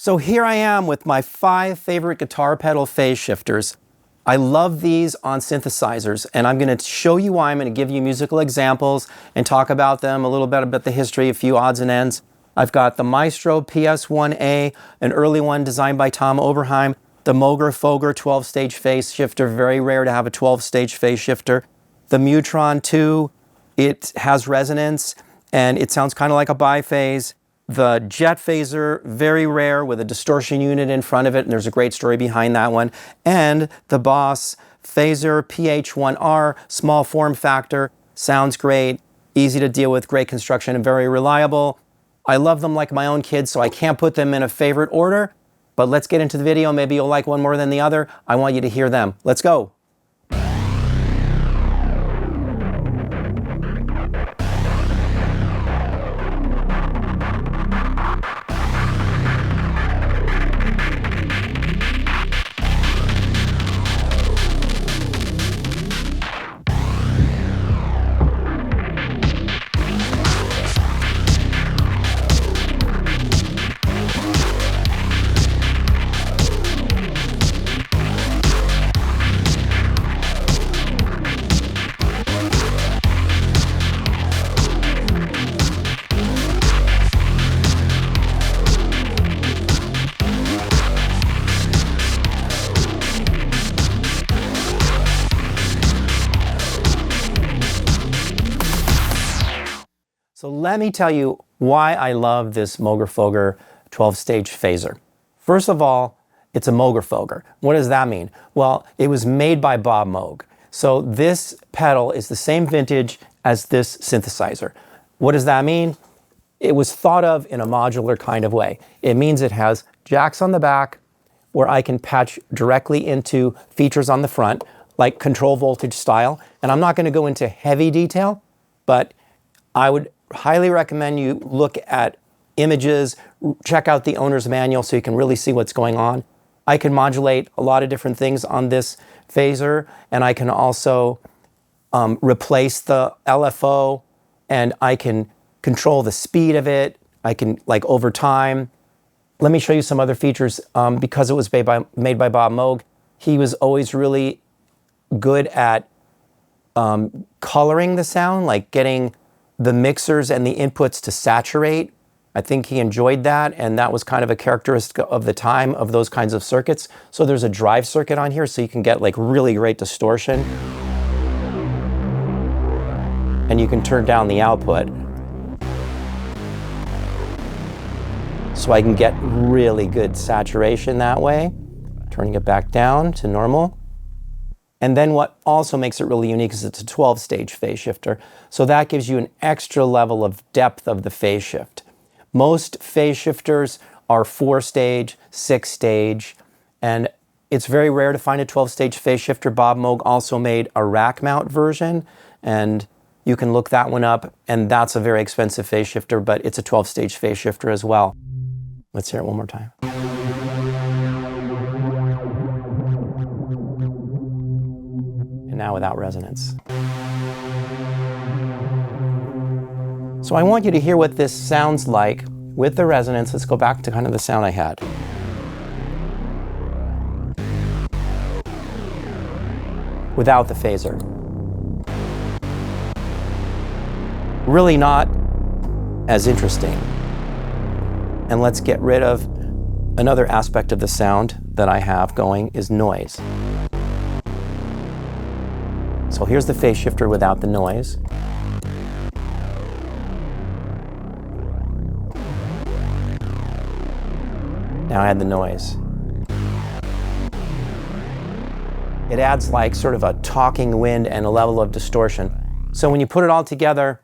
So here I am with my 5 favorite guitar pedal phase shifters. I love these on synthesizers, and I'm going to show you why. I'm going to give you musical examples and talk about them, a little bit about the history, a few odds and ends. I've got the Maestro PS1A, an early one designed by Tom Oberheim, the Moog Foger 12-stage phase shifter, very rare to have a 12-stage phase shifter. The Neutron 2, it has resonance, and it sounds kind of like a biphase. The Jet Phaser, very rare, with a distortion unit in front of it, and there's a great story behind that one. And the Boss Phaser PH1R, small form factor, sounds great, easy to deal with, great construction, and very reliable. I love them like my own kids, so I can't put them in a favorite order, but let's get into the video. Maybe you'll like one more than the other. I want you to hear them. Let's go. So let me tell you why I love this Moog Foger 12-stage phaser. First of all, it's a Moog Foger. What does that mean? Well, it was made by Bob Moog. So this pedal is the same vintage as this synthesizer. What does that mean? It was thought of in a modular kind of way. It means it has jacks on the back where I can patch directly into features on the front, like control voltage style. And I'm not going to go into heavy detail, but I would highly recommend you look at images, check out the owner's manual so you can really see what's going on. I can modulate a lot of different things on this phaser, and I can also replace the LFO, and I can control the speed of it. I can, like, over time. Let me show you some other features. Because it was made by Bob Moog, he was always really good at coloring the sound, like getting the mixers and the inputs to saturate. I think he enjoyed that, and that was kind of a characteristic of the time of those kinds of circuits. So there's a drive circuit on here, so you can get like really great distortion. And you can turn down the output. So I can get really good saturation that way. Turning it back down to normal. And then what also makes it really unique is it's a 12-stage phase shifter. So that gives you an extra level of depth of the phase shift. Most phase shifters are 4-stage, 6-stage, and it's very rare to find a 12-stage phase shifter. Bob Moog also made a rack mount version, and you can look that one up, and that's a very expensive phase shifter, but it's a 12-stage phase shifter as well. Let's hear it one more time. Now without resonance. So I want you to hear what this sounds like with the resonance. Let's go back to kind of the sound I had. Without the phaser. Really not as interesting. And let's get rid of another aspect of the sound that I have going is noise. So here's the phase shifter without the noise. Now I add the noise. It adds like sort of a talking wind and a level of distortion. So when you put it all together,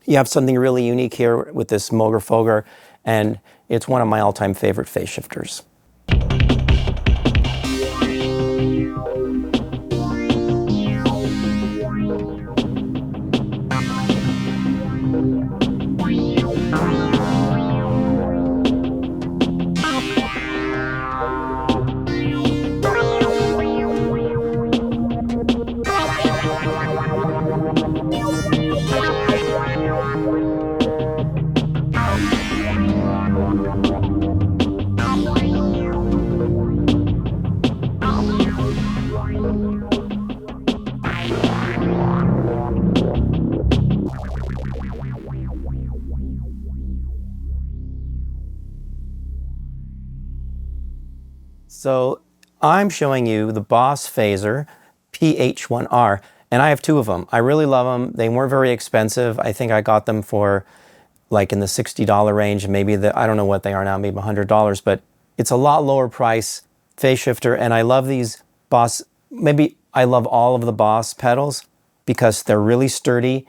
you have something really unique here with this Moog Foger, and it's one of my all-time favorite phase shifters. So I'm showing you the Boss Phaser PH1R, and I have two of them. I really love them. They weren't very expensive. I think I got them for like in the $60 range, maybe I don't know what they are now, maybe $100, but it's a lot lower price phase shifter. And I love these Boss, maybe I love all of the Boss pedals because they're really sturdy,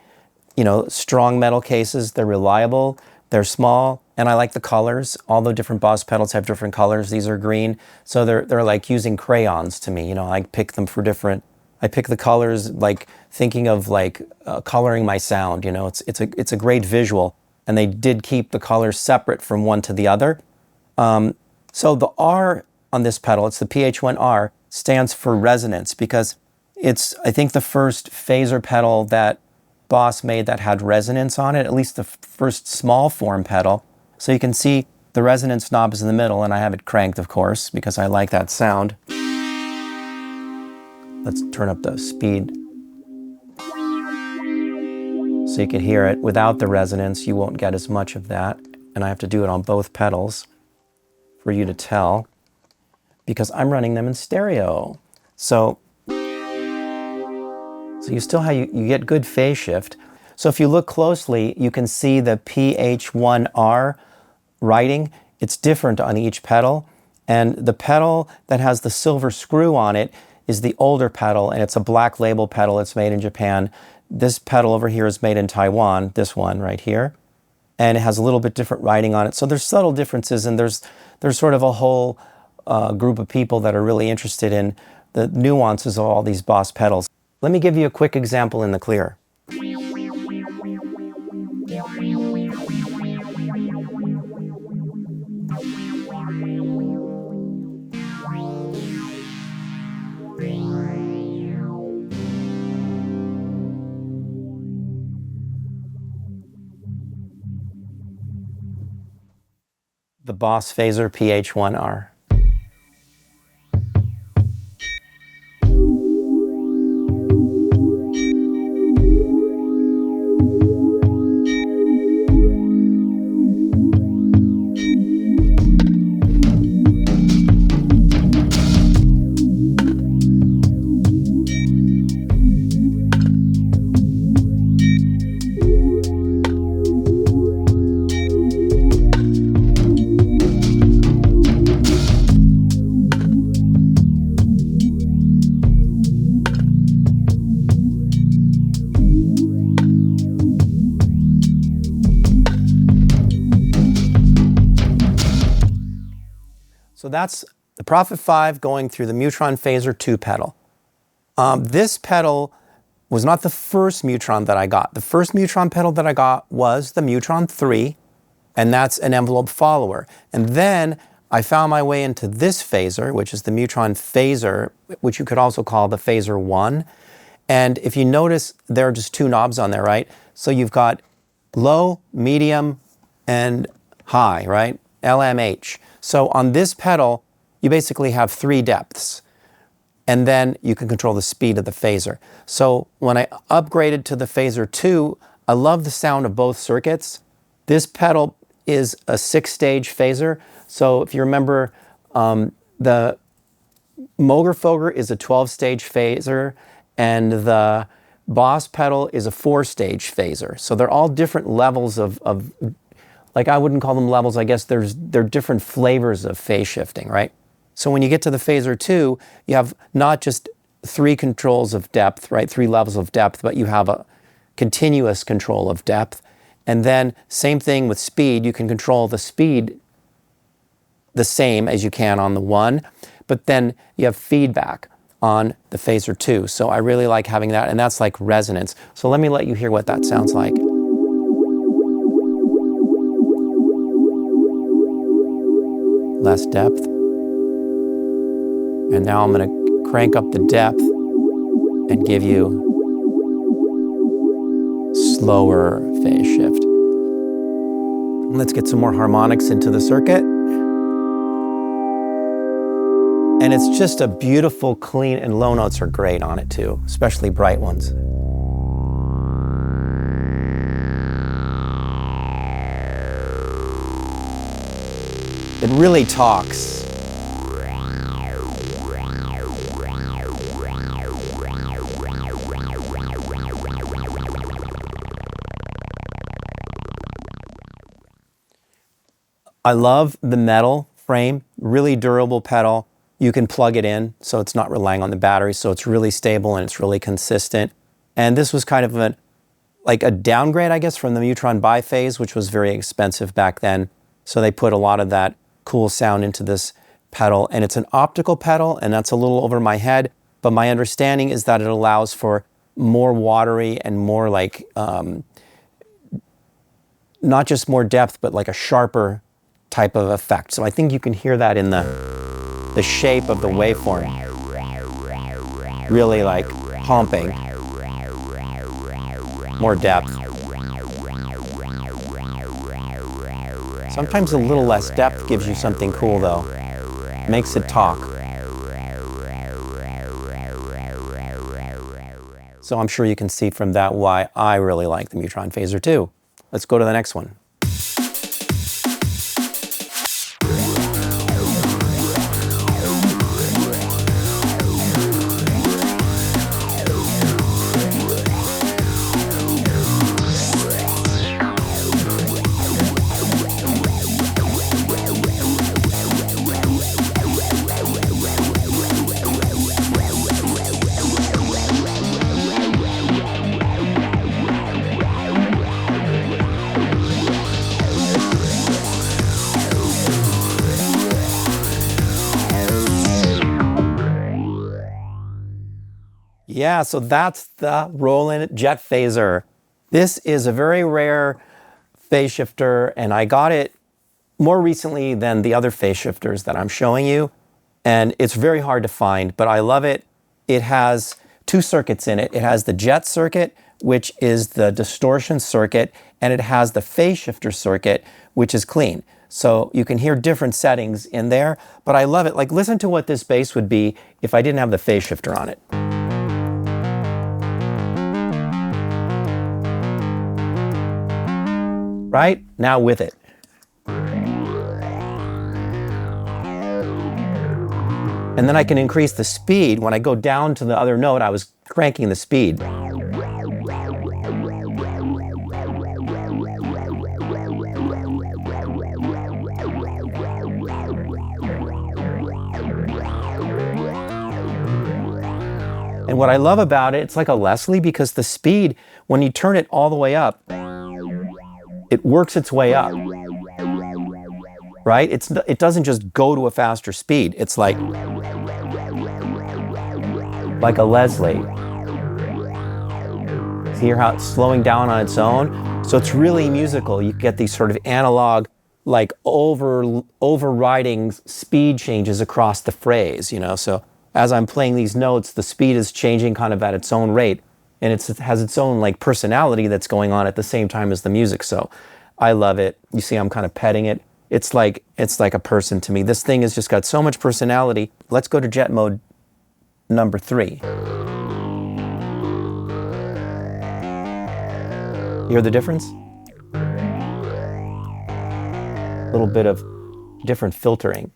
you know, strong metal cases, they're reliable, they're small, and I like the colors. All the different Boss pedals have different colors. These are green, so they're like using crayons to me. You know, I pick them for different, I pick the colors like thinking of like coloring my sound, you know, it's a great visual. And they did keep the colors separate from one to the other. So the R on this pedal, it's the PH1R, stands for resonance because it's, I think, the first phaser pedal that Boss made that had resonance on it, at least the first small form pedal. So you can see the resonance knob is in the middle, and I have it cranked, of course, because I like that sound. Let's turn up the speed so you can hear it. Without the resonance, you won't get as much of that. And I have to do it on both pedals for you to tell, because I'm running them in stereo. So you still have, you get good phase shift. So if you look closely, you can see the PH1R writing. It's different on each pedal. And the pedal that has the silver screw on it is the older pedal, and it's a black label pedal. It's made in Japan. This pedal over here is made in Taiwan, this one right here. And it has a little bit different writing on it. So there's subtle differences, and there's sort of a whole group of people that are really interested in the nuances of all these Boss pedals. Let me give you a quick example in the clear. The Boss Phaser PH1R. So that's the Prophet 5 going through the Neutron Phaser 2 pedal. This pedal was not the first Neutron that I got. The first Neutron pedal that I got was the Neutron 3, and that's an envelope follower. And then I found my way into this phaser, which is the Neutron Phaser, which you could also call the Phaser 1. And if you notice, there are just two knobs on there, right? So you've got low, medium, and high, right? LMH. So on this pedal, you basically have three depths, and then you can control the speed of the phaser. So when I upgraded to the Phaser 2, I love the sound of both circuits. This pedal is a 6-stage phaser. So if you remember, the Moog Foger is a 12-stage phaser, and the Boss pedal is a 4-stage phaser. So they're all different levels of like, I wouldn't call them levels, I guess they're different flavors of phase shifting, right? So when you get to the Phaser 2, you have not just three controls of depth, right? Three levels of depth, but you have a continuous control of depth. And then same thing with speed. You can control the speed the same as you can on the 1, but then you have feedback on the Phaser 2. So I really like having that, and that's like resonance. So let me let you hear what that sounds like. Less depth. And now I'm going to crank up the depth and give you slower phase shift. Let's get some more harmonics into the circuit. And it's just a beautiful, clean, and low notes are great on it too, especially bright ones. It really talks. I love the metal frame, really durable pedal. You can plug it in, so it's not relying on the battery, so it's really stable and it's really consistent. And this was kind of like a downgrade, I guess, from the Neutron Biphase, which was very expensive back then. So they put a lot of that cool sound into this pedal, and it's an optical pedal, and that's a little over my head, but my understanding is that it allows for more watery and more like, not just more depth, but like a sharper type of effect. So I think you can hear that in the shape of the waveform. Really like humping. More depth. Sometimes a little less depth gives you something cool though. Makes it talk. So I'm sure you can see from that why I really like the Neutron Phaser too. Let's go to the next one. Yeah, so that's the Roland Jet Phaser. This is a very rare phase shifter, and I got it more recently than the other phase shifters that I'm showing you. And it's very hard to find, but I love it. It has two circuits in it. It has the jet circuit, which is the distortion circuit, and it has the phase shifter circuit, which is clean. So you can hear different settings in there, but I love it. Like, listen to what this bass would be if I didn't have the phase shifter on it. Right? Now with it. And then I can increase the speed. When I go down to the other note, I was cranking the speed. And what I love about it, it's like a Leslie, because the speed, when you turn it all the way up, it works its way up, right? It doesn't just go to a faster speed. It's like a Leslie. See how it's slowing down on its own? So it's really musical. You get these sort of analog, like overriding speed changes across the phrase, you know? So as I'm playing these notes, the speed is changing kind of at its own rate. And it has its own like personality that's going on at the same time as the music. So I love it. You see, I'm kind of petting it. It's like a person to me. This thing has just got so much personality. Let's go to jet mode number 3. You hear the difference? A little bit of different filtering.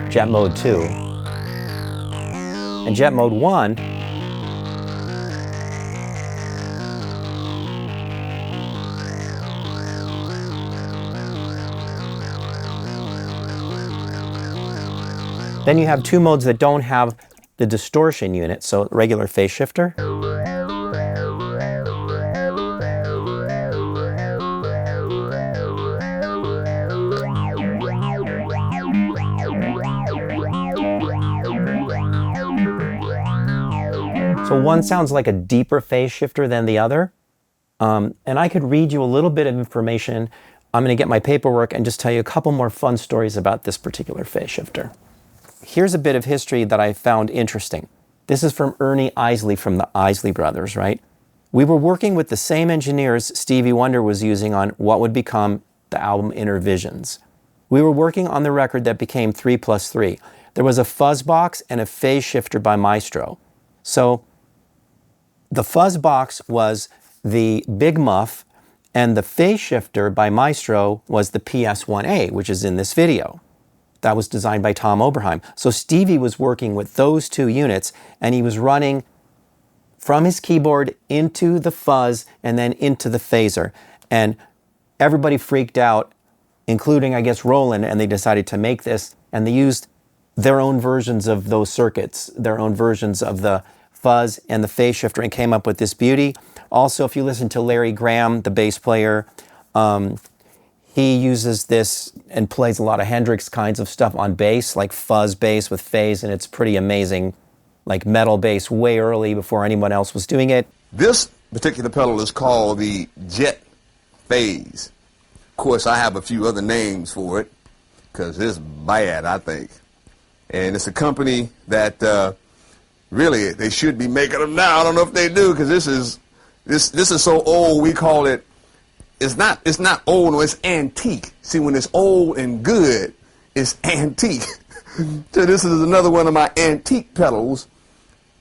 Jet mode 2. And jet mode 1, then you have two modes that don't have the distortion unit, so regular phase shifter. So one sounds like a deeper phase shifter than the other. And I could read you a little bit of information. I'm going to get my paperwork and just tell you a couple more fun stories about this particular phase shifter. Here's a bit of history that I found interesting. This is from Ernie Isley from the Isley Brothers, right? We were working with the same engineers Stevie Wonder was using on what would become the album Inner Visions. We were working on the record that became 3+3. There was a fuzz box and a phase shifter by Maestro. So the fuzz box was the Big Muff, and the phase shifter by Maestro was the PS1A, which is in this video. That was designed by Tom Oberheim. So Stevie was working with those two units, and he was running from his keyboard into the fuzz and then into the phaser. And everybody freaked out, including, I guess, Roland, and they decided to make this. And they used their own versions of those circuits, their own versions of the fuzz and the phase shifter, and came up with this beauty. Also, if you listen to Larry Graham, the bass player, he uses this and plays a lot of Hendrix kinds of stuff on bass, like fuzz bass with phase, and it's pretty amazing, like metal bass way early before anyone else was doing it. This particular pedal is called the Jet Phaser. Of course, I have a few other names for it because it's bad, I think. And it's a company that really they should be making them now. I don't know if they do, because this is so old. We call it. It's not old. No, it's antique. See, when it's old and good, it's antique. So this is another one of my antique pedals,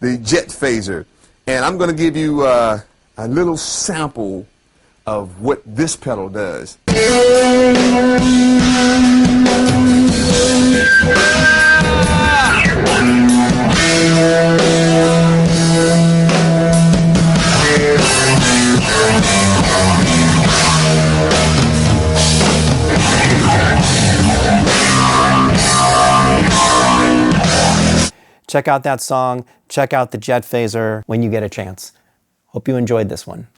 the Jet Phaser, and I'm going to give you a little sample of what this pedal does. Check out that song, check out the Jet Phaser when you get a chance. Hope you enjoyed this one.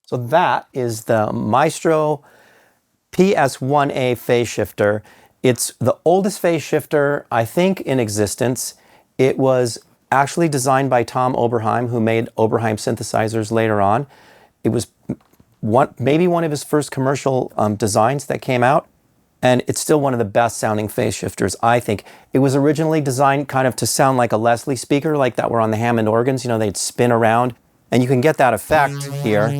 So that is the Maestro PS1A phase shifter. It's the oldest phase shifter, I think, in existence. It was actually designed by Tom Oberheim, who made Oberheim synthesizers later on. It was maybe one of his first commercial designs that came out, and it's still one of the best sounding phase shifters, I think. It was originally designed kind of to sound like a Leslie speaker, like that were on the Hammond organs. You know, they'd spin around, and you can get that effect here.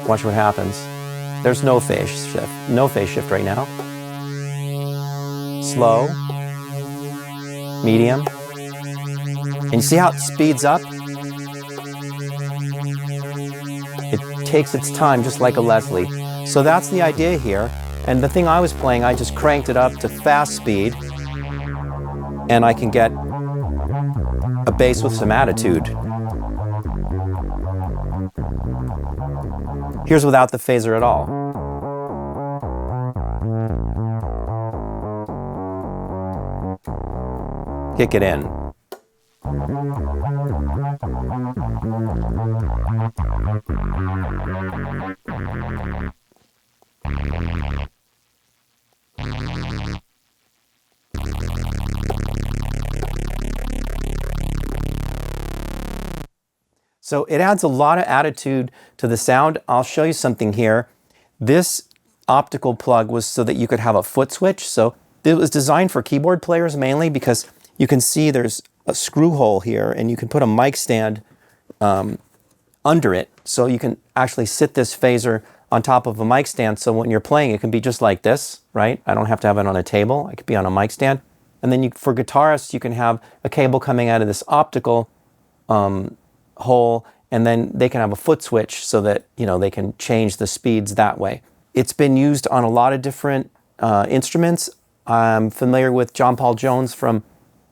Watch what happens. There's no phase shift right now. Slow, medium, and you see how it speeds up? It takes its time just like a Leslie. So that's the idea here. And the thing I was playing, I just cranked it up to fast speed, and I can get a bass with some attitude. Here's without the phaser at all. Kick it in. So it adds a lot of attitude to the sound. I'll show you something here. This optical plug was so that you could have a foot switch. So it was designed for keyboard players mainly, because you can see there's a screw hole here, and you can put a mic stand under it. So you can actually sit this phaser on top of a mic stand. So when you're playing, it can be just like this, right? I don't have to have it on a table. It could be on a mic stand. And then for guitarists, you can have a cable coming out of this optical hole, and then they can have a foot switch so that, you know, they can change the speeds that way. It's been used on a lot of different instruments. I'm familiar with John Paul Jones from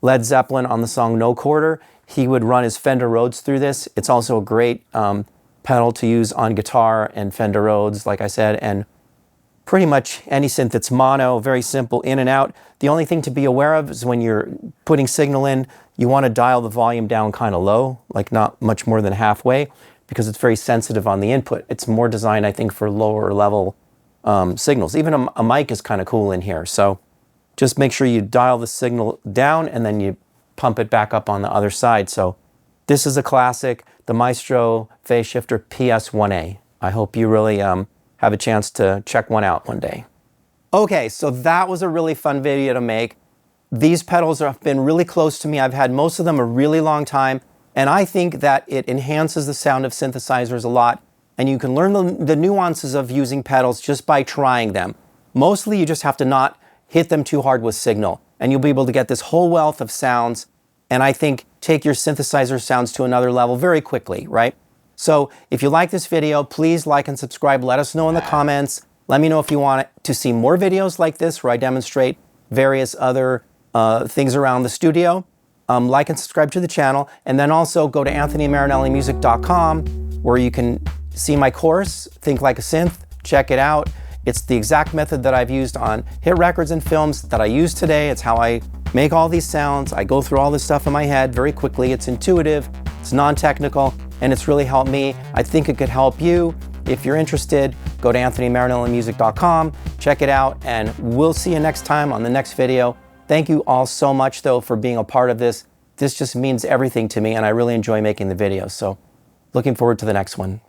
Led Zeppelin on the song No Quarter. He would run his Fender Rhodes through this. It's also a great pedal to use on guitar and Fender Rhodes, like I said, and pretty much any synth that's mono, very simple, in and out. The only thing to be aware of is when you're putting signal in, you want to dial the volume down kind of low, like not much more than halfway, because it's very sensitive on the input. It's more designed, I think, for lower level signals. Even a mic is kind of cool in here. So just make sure you dial the signal down and then you pump it back up on the other side. So this is a classic, the Maestro Phase Shifter PS1A. I hope you really have a chance to check one out one day. Okay, so that was a really fun video to make. These pedals have been really close to me. I've had most of them a really long time, and I think that it enhances the sound of synthesizers a lot, and you can learn the nuances of using pedals just by trying them. Mostly you just have to not hit them too hard with signal, and you'll be able to get this whole wealth of sounds, and I think take your synthesizer sounds to another level very quickly, right? So if you like this video, please like and subscribe. Let us know in the comments. Let me know if you want to see more videos like this where I demonstrate various other things around the studio. Like and subscribe to the channel, and then also go to anthonymarinellimusic.com where you can see my course, Think Like a Synth. Check it out. It's the exact method that I've used on hit records and films that I use today. It's how I make all these sounds. I go through all this stuff in my head very quickly. It's intuitive, it's non-technical, and it's really helped me. I think it could help you. If you're interested, go to anthonymarinellimusic.com, check it out, and we'll see you next time on the next video. Thank you all so much, though, for being a part of this. This just means everything to me, and I really enjoy making the videos. So looking forward to the next one.